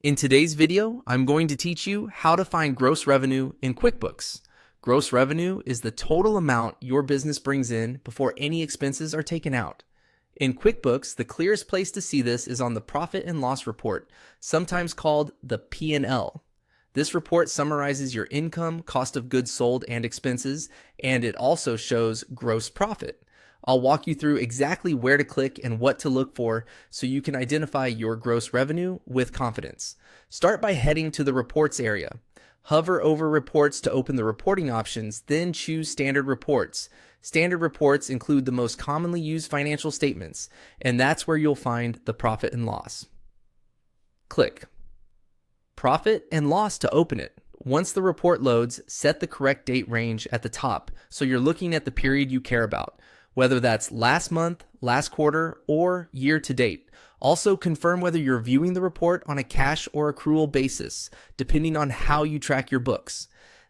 In today's video, I'm going to teach you how to find gross revenue in QuickBooks. Gross revenue is the total amount your business brings in before any expenses are taken out. In QuickBooks, the clearest place to see this is on the profit and loss report, sometimes called the P&L. This report summarizes your income, cost of goods sold, and expenses, and it also shows gross profit. I'll walk you through exactly where to click and what to look for so you can identify your gross revenue with confidence. Start by heading to the Reports area. Hover over Reports to open the reporting options, then choose Standard Reports. Standard Reports include the most commonly used financial statements, and that's where you'll find the profit and loss. Click Profit and Loss to open it. Once the report loads, set the correct date range at the top so you're looking at the period you care about, whether that's last month, last quarter, or year to date. Also confirm whether you're viewing the report on a cash or accrual basis, depending on how you track your books.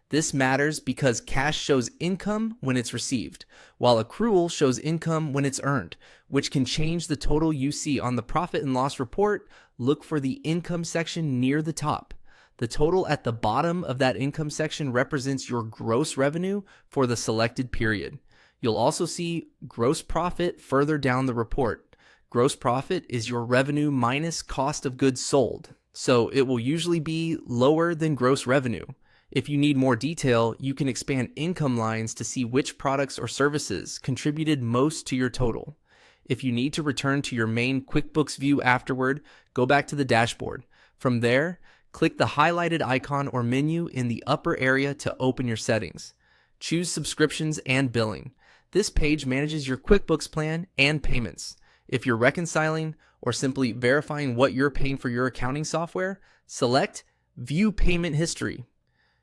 This matters because cash shows income when it's received, while accrual shows income when it's earned, which can change the total you see on the profit and loss report. Look for the income section near the top. The total at the bottom of that income section represents your gross revenue for the selected period. You'll also see gross profit further down the report. Gross profit is your revenue minus cost of goods sold, so it will usually be lower than gross revenue. If you need more detail, you can expand income lines to see which products or services contributed most to your total. If you need to return to your main QuickBooks view afterward, go back to the dashboard. From there, click the highlighted icon or menu in the upper area to open your settings. Choose subscriptions and billing. This page manages your QuickBooks plan and payments. If you're reconciling or simply verifying what you're paying for your accounting software, select View Payment History.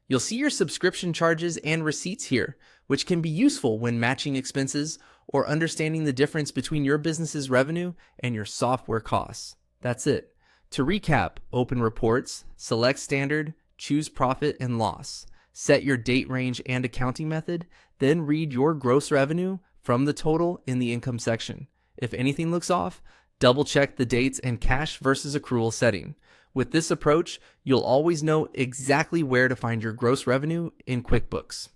You'll see your subscription charges and receipts here, which can be useful when matching expenses or understanding the difference between your business's revenue and your software costs. That's it. To recap, open Reports, select Standard, choose Profit and Loss. Set your date range and accounting method, then read your gross revenue from the total in the income section. If anything looks off, double check the dates and cash versus accrual setting. With this approach, you'll always know exactly where to find your gross revenue in QuickBooks.